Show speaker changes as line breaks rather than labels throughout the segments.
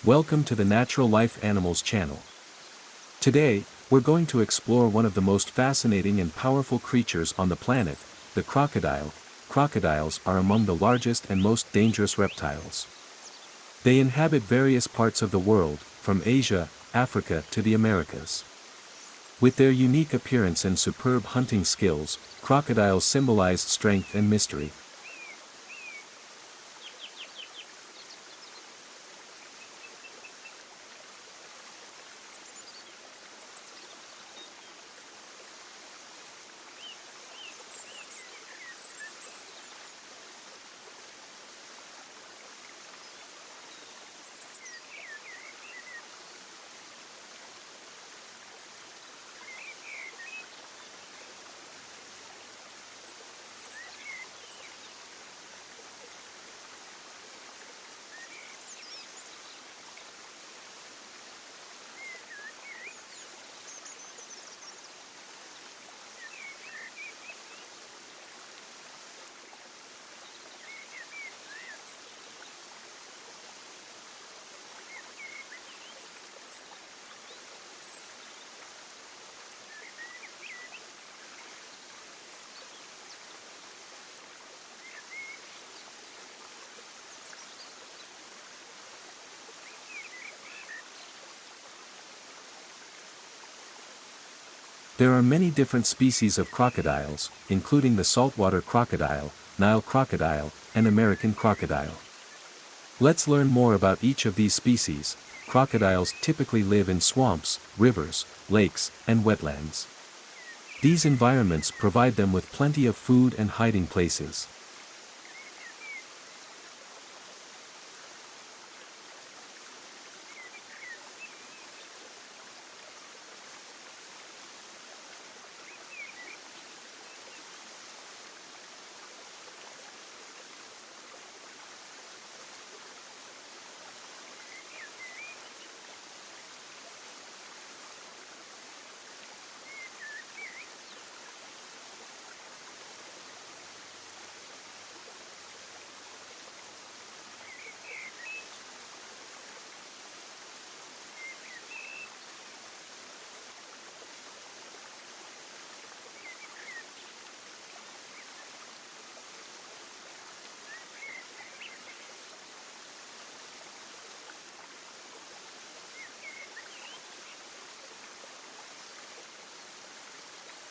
Welcome to the Natural Life Animals channel. Today, we're going to explore one of the most fascinating and powerful creatures on the planet, the crocodile. Crocodiles are among the largest and most dangerous reptiles. They inhabit various parts of the world, from Asia, Africa to the Americas. With their unique appearance and superb hunting skills, crocodiles symbolize strength and mystery. There are many different species of crocodiles, including the saltwater crocodile, Nile crocodile, and American crocodile. Let's learn more about each of these species. Crocodiles typically live in swamps, rivers, lakes, and wetlands. These environments provide them with plenty of food and hiding places.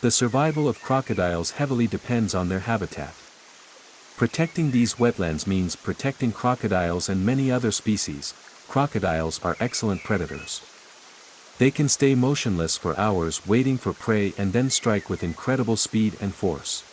The survival of crocodiles heavily depends on their habitat. Protecting these wetlands means protecting crocodiles and many other species. Crocodiles are excellent predators. They can stay motionless for hours waiting for prey and then strike with incredible speed and force.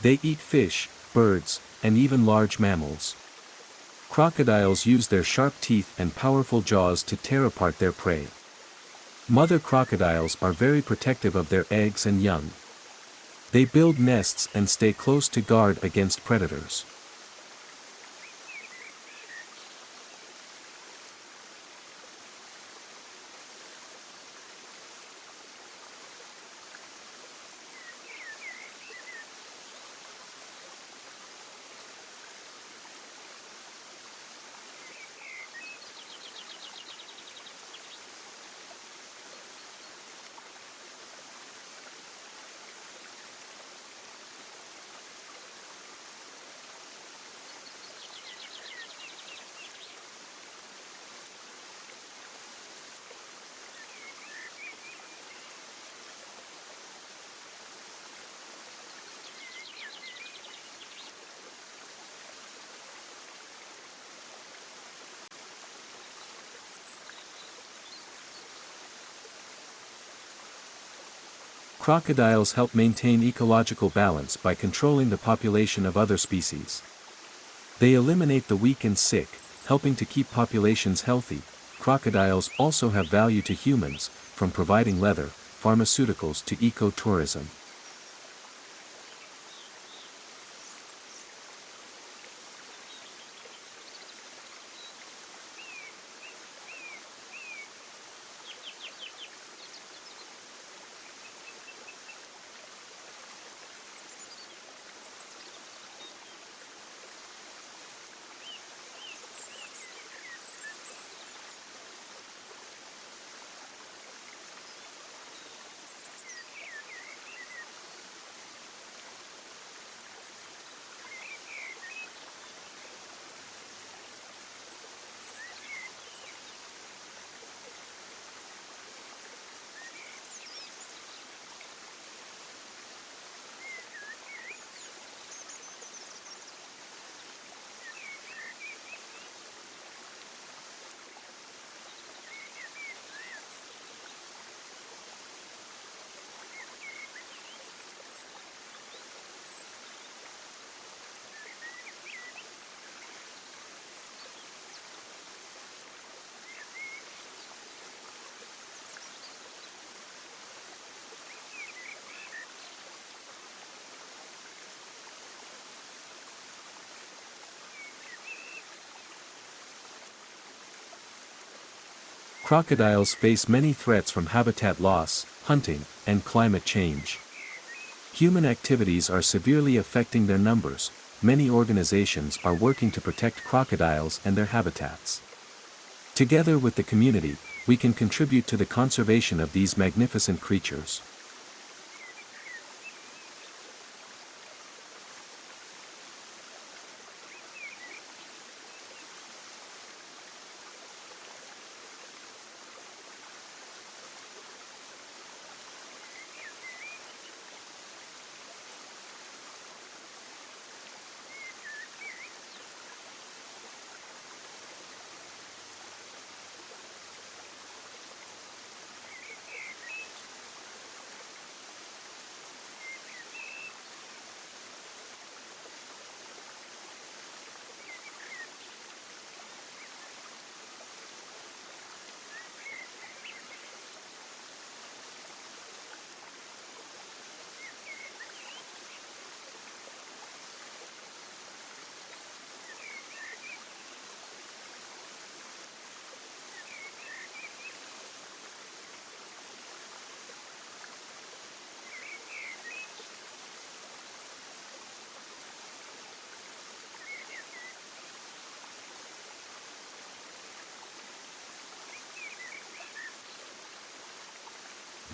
They eat fish, birds, and even large mammals. Crocodiles use their sharp teeth and powerful jaws to tear apart their prey. Mother crocodiles are very protective of their eggs and young. They build nests and stay close to guard against predators. Crocodiles help maintain ecological balance by controlling the population of other species. They eliminate the weak and sick, helping to keep populations healthy. Crocodiles also have value to humans, from providing leather, pharmaceuticals to ecotourism. Crocodiles face many threats from habitat loss, hunting, and climate change. Human activities are severely affecting their numbers. Many organizations are working to protect crocodiles and their habitats. Together with the community, we can contribute to the conservation of these magnificent creatures.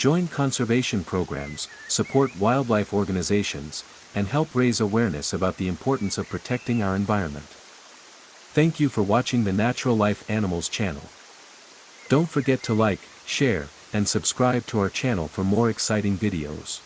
Join conservation programs, support wildlife organizations, and help raise awareness about the importance of protecting our environment. Thank you for watching the Natural Life Animals channel. Don't forget to like, share, and subscribe to our channel for more exciting videos.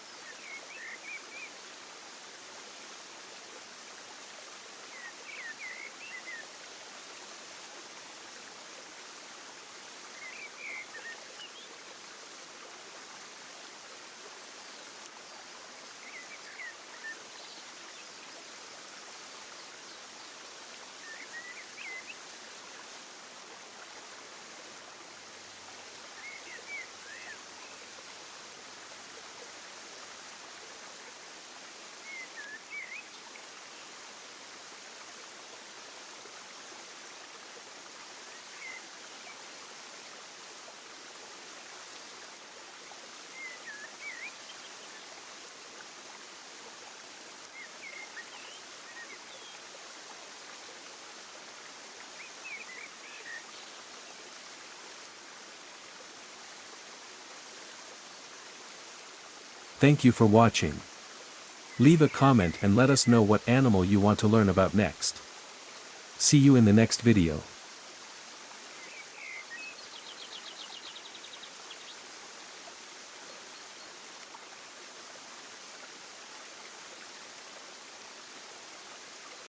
Thank you for watching. Leave a comment and let us know what animal you want to learn about next. See you in the next video.